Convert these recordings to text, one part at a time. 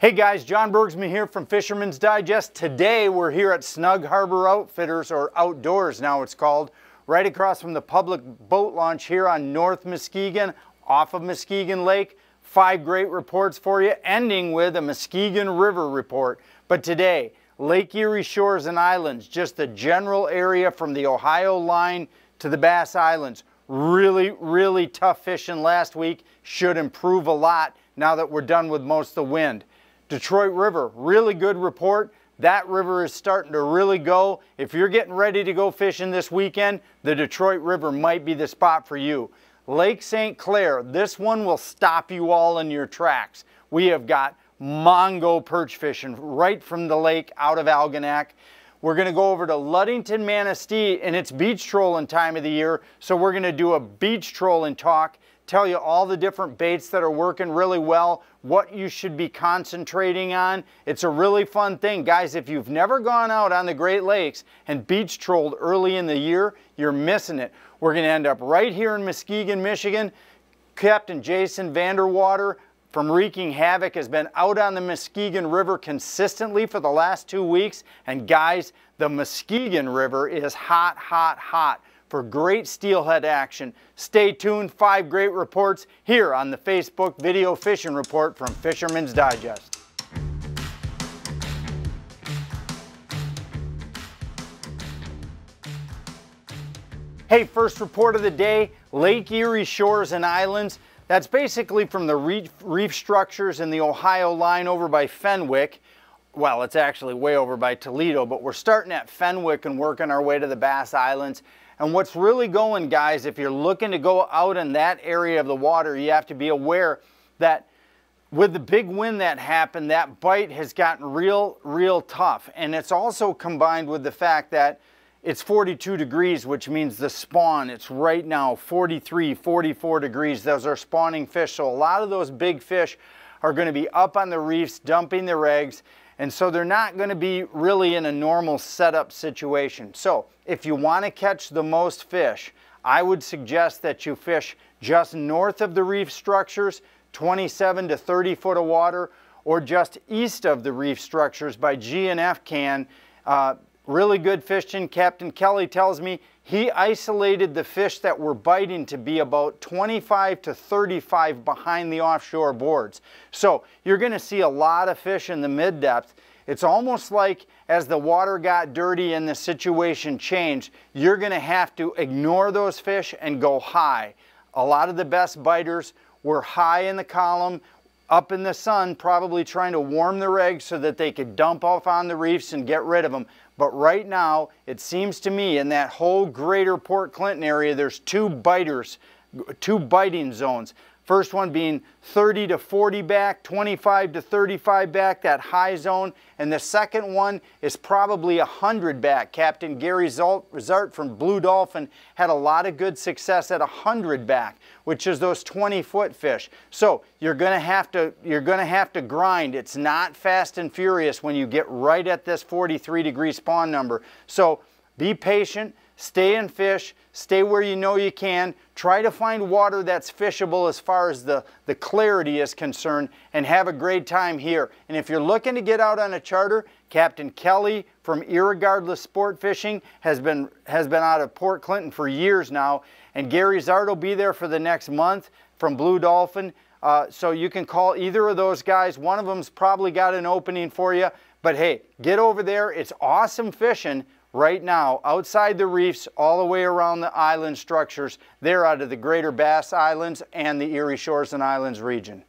Hey guys, John Bergsman here from Fisherman's Digest. Today we're here at Snug Harbor Outfitters, or Outdoors now it's called, right across from the public boat launch here on North Muskegon, off of Muskegon Lake. 5 great reports for you, ending with a Muskegon River report. But today, Lake Erie shores and islands, just the general area from the Ohio line to the Bass Islands. Really tough fishing last week. Should improve a lot now that we're done with most of the wind. Detroit River, really good report. That river is starting to really go. If you're getting ready to go fishing this weekend, the Detroit River might be the spot for you. Lake St. Clair, this one will stop you all in your tracks. We have got mongo perch fishing right from the lake out of Algonac. We're going to go over to Ludington, Manistee, and it's beach trolling time of the year, so we're going to do a beach trolling talk, tell you all the different baits that are working really well, what you should be concentrating on. It's a really fun thing. Guys, if you've never gone out on the Great Lakes and beach trolled early in the year, you're missing it. We're going to end up right here in Muskegon, Michigan. Captain Jason Vanderwater from Wreaking Havoc has been out on the Muskegon River consistently for the last 2 weeks. And guys, the Muskegon River is hot for great steelhead action. Stay tuned, 5 great reports here on the Facebook Video Fishing Report from Fisherman's Digest. Hey, first report of the day, Lake Erie shores and islands. That's basically from the reef structures in the Ohio line over by Fenwick. Well, it's actually way over by Toledo, but we're starting at Fenwick and working our way to the Bass Islands. And what's really going, guys, if you're looking to go out in that area of the water, you have to be aware that with the big wind that happened, that bite has gotten real tough. And it's also combined with the fact that it's 42 degrees, which means the spawn, it's right now 43, 44 degrees. Those are spawning fish. So a lot of those big fish are going to be up on the reefs, dumping their eggs. And so they're not going to be really in a normal setup situation. So if you want to catch the most fish, I would suggest that you fish just north of the reef structures, 27 to 30 foot of water, or just east of the reef structures by G&F Can. Really good fishing. Captain Kelly tells me he isolated the fish that were biting to be about 25 to 35 behind the offshore boards. So you're going to see a lot of fish in the mid-depth. It's almost like as the water got dirty and the situation changed, you're going to have to ignore those fish and go high. A lot of the best biters were high in the column, up in the sun, probably trying to warm their eggs so that they could dump off on the reefs and get rid of them. But right now, it seems to me in that whole greater Port Clinton area, there's 2 biting zones. First one being 30 to 40 back, 25 to 35 back, that high zone. And the second one is probably 100 back. Captain Gary Zart from Blue Dolphin had a lot of good success at 100 back, which is those 20-foot fish. So you're gonna have to grind. It's not fast and furious when you get right at this 43-degree spawn number. So be patient. Stay and fish, stay where you know you can, try to find water that's fishable as far as the clarity is concerned, and have a great time here. And if you're looking to get out on a charter, Captain Kelly from Irregardless Sport Fishing has been out of Port Clinton for years now, and Gary Zart will be there for the next month from Blue Dolphin. So you can call either of those guys. One of them's probably got an opening for you, but hey, get over there. It's awesome fishing right now, outside the reefs, all the way around the island structures. They're out of the greater Bass Islands and the Erie Shores and Islands region.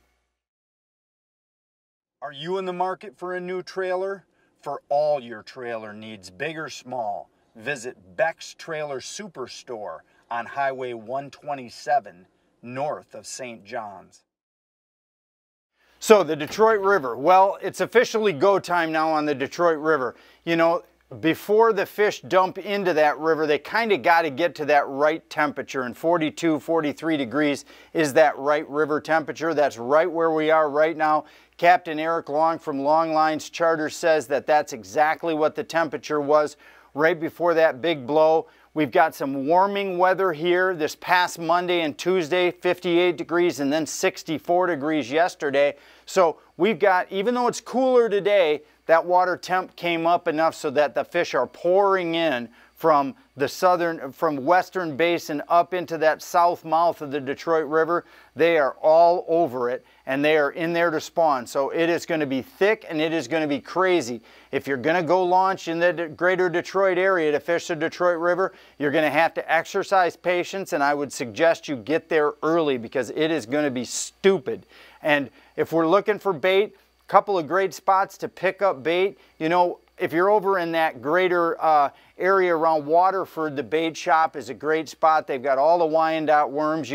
Are you in the market for a new trailer? For all your trailer needs, big or small, visit Beck's Trailer Superstore on Highway 127, north of St. John's. So the Detroit River, well, it's officially go time now on the Detroit River. You know, before the fish dump into that river, they kind of got to get to that right temperature, and 42, 43 degrees is that right river temperature. That's right where we are right now. Captain Eric Long from Long Lines Charter says that that's exactly what the temperature was right before that big blow. We've got some warming weather here this past Monday and Tuesday, 58 degrees and then 64 degrees yesterday. So we've got, even though it's cooler today, that water temp came up enough so that the fish are pouring in from the western basin up into that south mouth of the Detroit River. They are all over it and they are in there to spawn. So it is going to be thick and it is going to be crazy. If you're going to go launch in the greater Detroit area to fish the Detroit River, you're going to have to exercise patience, and I would suggest you get there early because it is going to be stupid. And if we're looking for bait, a couple of great spots to pick up bait. You know, if you're over in that greater area around Waterford, the bait shop is a great spot. They've got all the Wyandotte worms.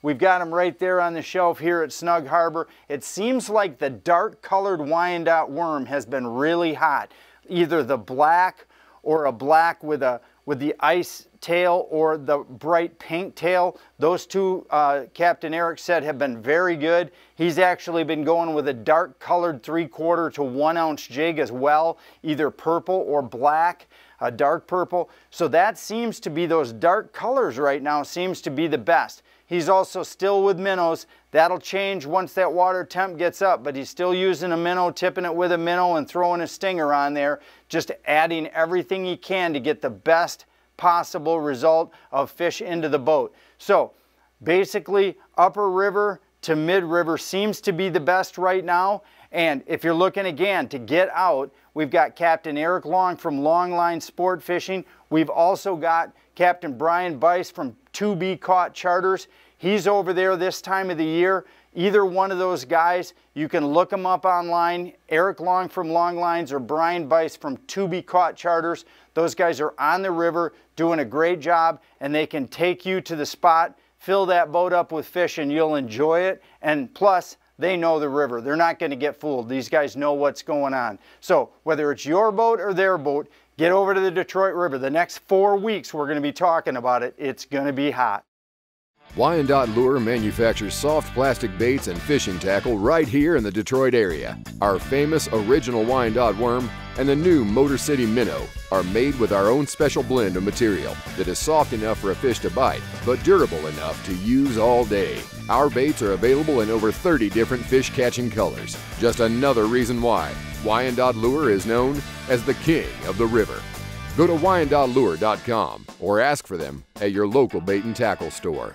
We've got them right there on the shelf here at Snug Harbor. It seems like the dark colored Wyandotte worm has been really hot. Either the black or a black with the ice tail or the bright pink tail. Those two, Captain Eric said, have been very good. He's actually been going with a dark colored 3/4 to 1 ounce jig as well, either purple or black, a dark purple. So that seems to be, those dark colors right now seems to be the best. He's also still with minnows. That'll change once that water temp gets up, but he's still using a minnow, tipping it with a minnow and throwing a stinger on there, just adding everything he can to get the best possible result of fish into the boat. So basically upper river to mid river seems to be the best right now. And if you're looking again to get out, we've got Captain Eric Long from Longline Sport Fishing. We've also got Captain Brian Bice from To Be Caught Charters. He's over there this time of the year. Either one of those guys, you can look them up online. Eric Long from Longlines or Brian Bice from To Be Caught Charters. Those guys are on the river doing a great job, and they can take you to the spot, fill that boat up with fish, and you'll enjoy it. And plus, they know the river. They're not going to get fooled. These guys know what's going on. So whether it's your boat or their boat, get over to the Detroit River. The next 4 weeks, we're going to be talking about it. It's going to be hot. Wyandotte Lure manufactures soft plastic baits and fishing tackle right here in the Detroit area. Our famous original Wyandotte worm and the new Motor City minnow are made with our own special blend of material that is soft enough for a fish to bite, but durable enough to use all day. Our baits are available in over 30 different fish-catching colors. Just another reason why Wyandotte Lure is known as the king of the river. Go to WyandottLure.com or ask for them at your local bait and tackle store.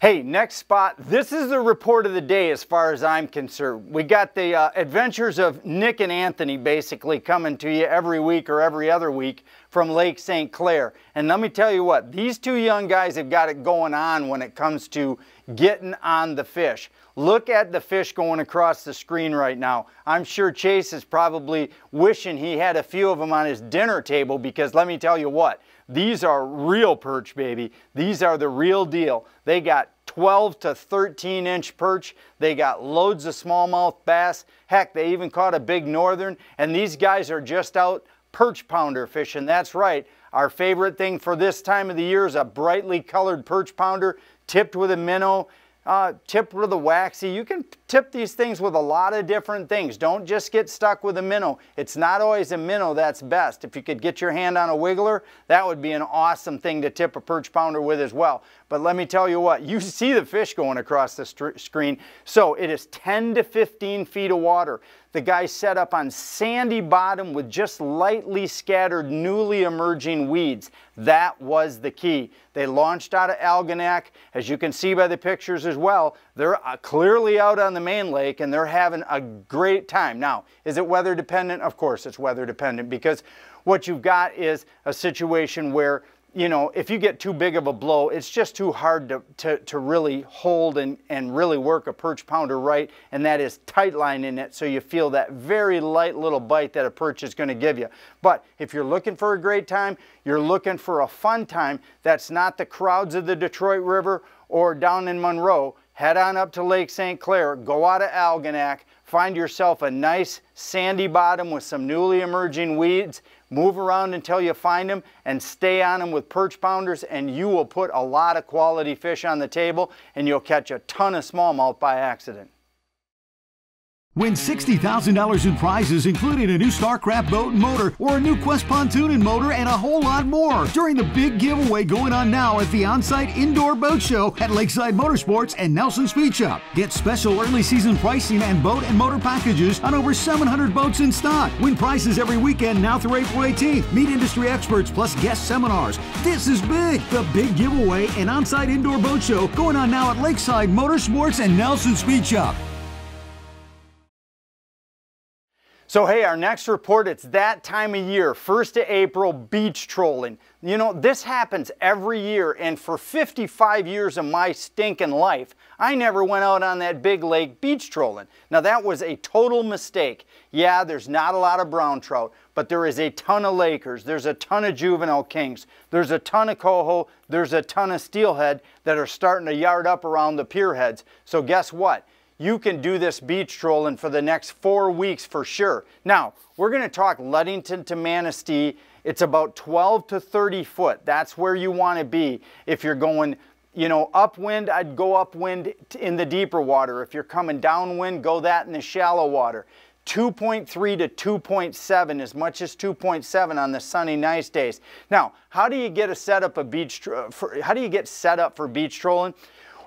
Hey, next spot, this is the report of the day as far as I'm concerned. We got the adventures of Nick and Anthony basically coming to you every week or every other week from Lake St. Clair. And let me tell you what, these two young guys have got it going on when it comes to getting on the fish. Look at the fish going across the screen right now. I'm sure Chase is probably wishing he had a few of them on his dinner table, because let me tell you what, these are real perch, baby. These are the real deal. They got 12 to 13 inch perch. They got loads of smallmouth bass. Heck, they even caught a big northern. And these guys are just out perch pounder fishing. That's right. Our favorite thing for this time of the year is a brightly colored perch pounder tipped with a minnow. Tipped with a waxy. You can tip these things with a lot of different things. Don't just get stuck with a minnow. It's not always a minnow that's best. If you could get your hand on a wiggler, that would be an awesome thing to tip a perch pounder with as well. But let me tell you what, you see the fish going across the screen. So it is 10 to 15 feet of water. The guy set up on sandy bottom with just lightly scattered, newly emerging weeds. That was the key. They launched out of Algonac. As you can see by the pictures as well, they're clearly out on the main lake and they're having a great time. Now, is it weather dependent? Of course it's weather dependent, because what you've got is a situation where, you know, if you get too big of a blow, it's just too hard to really hold and really work a perch pounder right, and that is tight lining it so you feel that very light little bite that a perch is going to give you. But if you're looking for a great time, you're looking for a fun time that's not the crowds of the Detroit River or down in Monroe, head on up to Lake St. Clair, go out of Algonac, find yourself a nice sandy bottom with some newly emerging weeds, move around until you find them and stay on them with perch pounders, and you will put a lot of quality fish on the table and you'll catch a ton of smallmouth by accident. Win $60,000 in prizes, including a new StarCraft boat and motor, or a new Qwest Pontoon and motor, and a whole lot more during the big giveaway going on now at the on-site indoor boat show at Lakeside Motor Sports and Nelson Speed Shop. Get special early season pricing and boat and motor packages on over 700 boats in stock. Win prizes every weekend now through April 18th. Meet industry experts plus guest seminars. This is big. The big giveaway and on-site indoor boat show going on now at Lakeside Motor Sports and Nelson Speed Shop. So hey, our next report, it's that time of year, 1st of April, beach trolling. You know, this happens every year, and for 55 years of my stinking life, I never went out on that big lake beach trolling. Now that was a total mistake. Yeah, there's not a lot of brown trout, but there is a ton of Lakers, there's a ton of juvenile kings, there's a ton of coho, there's a ton of steelhead that are starting to yard up around the pier heads. So guess what? You can do this beach trolling for the next 4 weeks for sure. Now, we're going to talk Ludington to Manistee. It's about 12 to 30 foot. That's where you want to be. If you're going, you know, upwind, I'd go upwind in the deeper water. If you're coming downwind, go that in the shallow water. 2.3 to 2.7, as much as 2.7 on the sunny, nice days. Now, how do you get set up for beach trolling?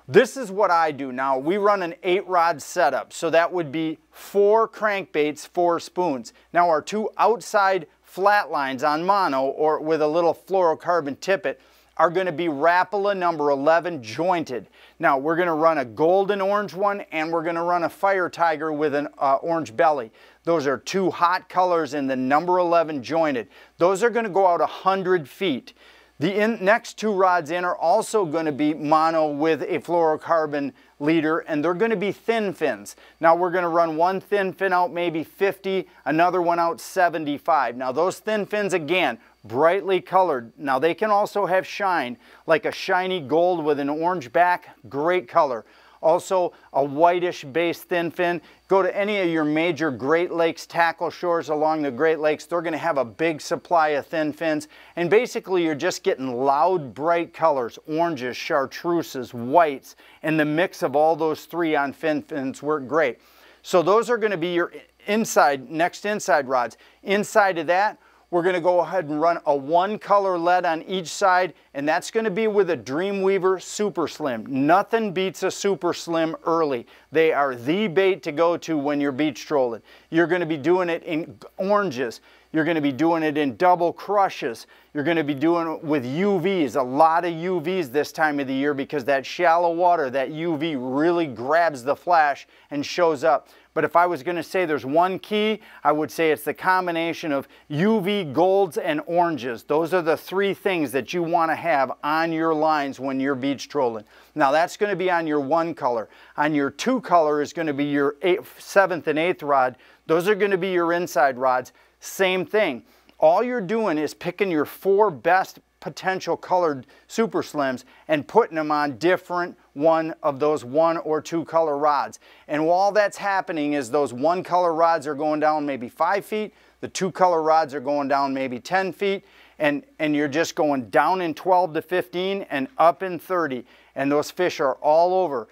This is what I do. Now, we run an 8-rod setup, so that would be 4 crankbaits, 4 spoons. Now, our 2 outside flat lines on mono or with a little fluorocarbon tippet are going to be Rapala number 11 jointed. Now, we're going to run a golden orange one, and we're going to run a fire tiger with an orange belly. Those are 2 hot colors in the number 11 jointed. Those are going to go out 100 feet. The next 2 rods in are also going to be mono with a fluorocarbon leader, and they're going to be thin fins. Now we're going to run one thin fin out maybe 50, another one out 75. Now those thin fins, again, brightly colored. Now they can also have shine, like a shiny gold with an orange back, great color. Also a whitish base thin fin. Go to any of your major Great Lakes tackle shores along the Great Lakes. They're going to have a big supply of thin fins. And basically you're just getting loud, bright colors. Oranges, chartreuses, whites. And the mix of all those 3 on thin fins work great. So those are going to be your next inside rods. Inside of that, we're going to go ahead and run a 1-color lead on each side, and that's going to be with a Dreamweaver Super Slim. Nothing beats a Super Slim early. They are the bait to go to when you're beach trolling. You're going to be doing it in oranges. You're going to be doing it in double crushes. You're going to be doing it with UVs, a lot of UVs this time of the year, because that shallow water, that UV really grabs the flash and shows up. But if I was going to say there's one key, I would say it's the combination of UV, golds, and oranges. Those are the 3 things that you want to have on your lines when you're beach trolling. Now that's going to be on your 1 color. On your 2 color is going to be your 7th and 8th rod. Those are going to be your inside rods. Same thing. All you're doing is picking your 4 best potential colored Super Slims and putting them on different one of those 1 or 2 color rods. And while that's happening is those 1 color rods are going down maybe 5 feet, the 2 color rods are going down maybe 10 feet, and you're just going down in 12 to 15 and up in 30, and those fish are all over.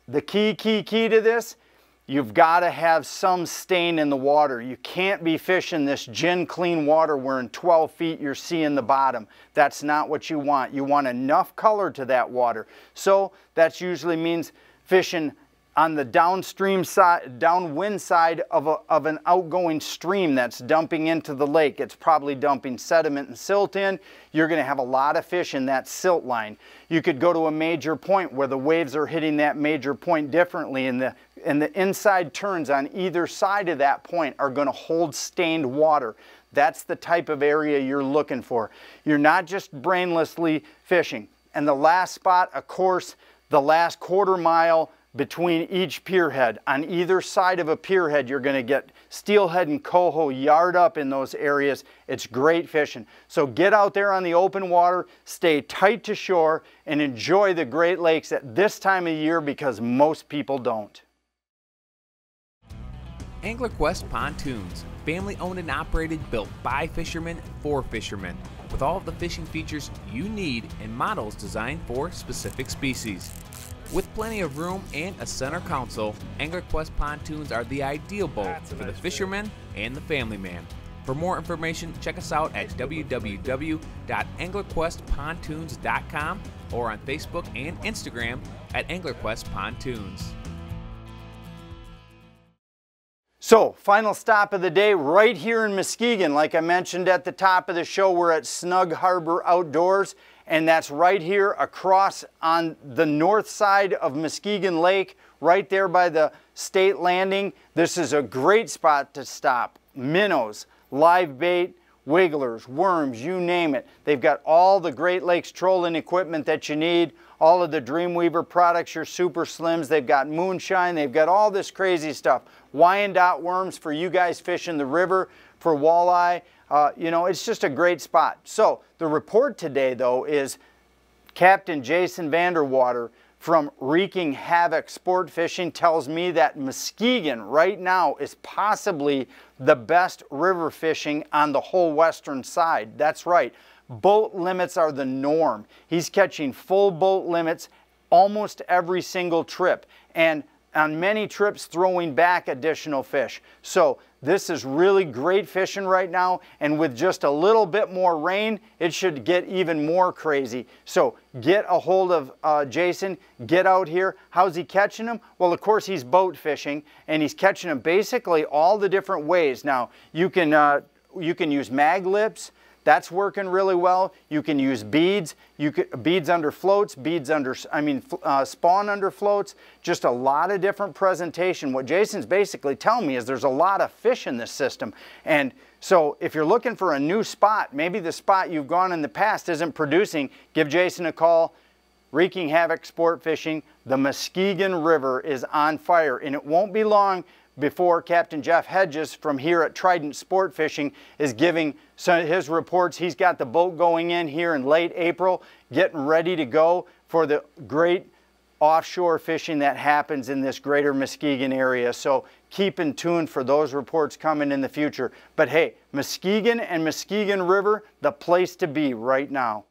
The key to this, you've got to have some stain in the water. You can't be fishing this gin clean water where in 12 feet you're seeing the bottom. That's not what you want. You want enough color to that water. So that usually means fishing on the downstream side, downwind side of an outgoing stream that's dumping into the lake. It's probably dumping sediment and silt in. You're going to have a lot of fish in that silt line. You could go to a major point where the waves are hitting that major point differently, and the inside turns on either side of that point are going to hold stained water. That's the type of area you're looking for. You're not just brainlessly fishing. And the last spot, of course, the last quarter mile between each pier head. On either side of a pier head, you're going to get steelhead and coho yard up in those areas. It's great fishing. So get out there on the open water, stay tight to shore, and enjoy the Great Lakes at this time of year, because most people don't. Qwest Pontoons, family owned and operated, built by fishermen for fishermen. with all of the fishing features you need and models designed for specific species. With plenty of room and a center console, Qwest Pontoons are the ideal boat for the fisherman and the family man. For more information, check us out at www.anglerquestpontoons.com or on Facebook and Instagram at Qwest Pontoons. So, final stop of the day right here in Muskegon. Like I mentioned at the top of the show, we're at Snug Harbor Outdoors, and that's right here across on the north side of Muskegon Lake, right there by the state landing. This is a great spot to stop. Minnows, live bait, wigglers, worms, you name it. They've got all the Great Lakes trolling equipment that you need, all of the Dreamweaver products, your Super Slims. They've got moonshine, they've got all this crazy stuff. Wyandotte worms for you guys fishing the river for walleye. You know, it's just a great spot. So the report today, though, is Captain Jason Vanderwater from Wreaking Havoc Sport Fishing tells me that Muskegon right now is possibly the best river fishing on the whole western side. That's right. Boat limits are the norm. He's catching full boat limits almost every single trip, and on many trips throwing back additional fish. So this is really great fishing right now, and with just a little bit more rain, it should get even more crazy. So get a hold of Jason, get out here. How's he catching them? Well, of course, he's boat fishing, and he's catching them basically all the different ways. Now, you can use mag lips. That's working really well. You can use beads. Beads under floats, spawn under floats. Just a lot of different presentation. What Jason's basically telling me is there's a lot of fish in this system. And so if you're looking for a new spot, maybe the spot you've gone in the past isn't producing, give Jason a call. Wreaking Havoc Sport Fishing. The Muskegon River is on fire, and it won't be long before Captain Jeff Hedges from here at Trident Sport Fishing is giving some of his reports. He's got the boat going in here in late April, getting ready to go for the great offshore fishing that happens in this greater Muskegon area. So keep in tune for those reports coming in the future. But hey, Muskegon and Muskegon River, the place to be right now.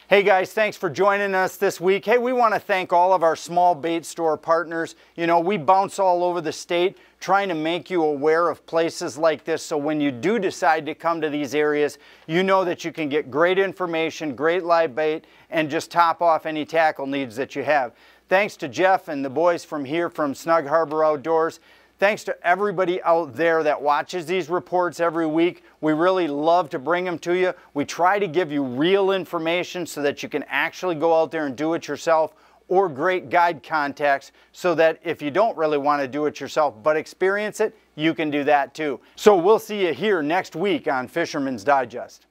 Hey guys, thanks for joining us this week. Hey, we want to thank all of our small bait store partners. You know, we bounce all over the state trying to make you aware of places like this, so when you do decide to come to these areas, you know that you can get great information, great live bait, and just top off any tackle needs that you have. Thanks to Jeff and the boys from here from Snug Harbor Outdoors. Thanks to everybody out there that watches these reports every week. We really love to bring them to you. We try to give you real information so that you can actually go out there and do it yourself, or great guide contacts so that if you don't really want to do it yourself but experience it, you can do that too. So we'll see you here next week on Fisherman's Digest.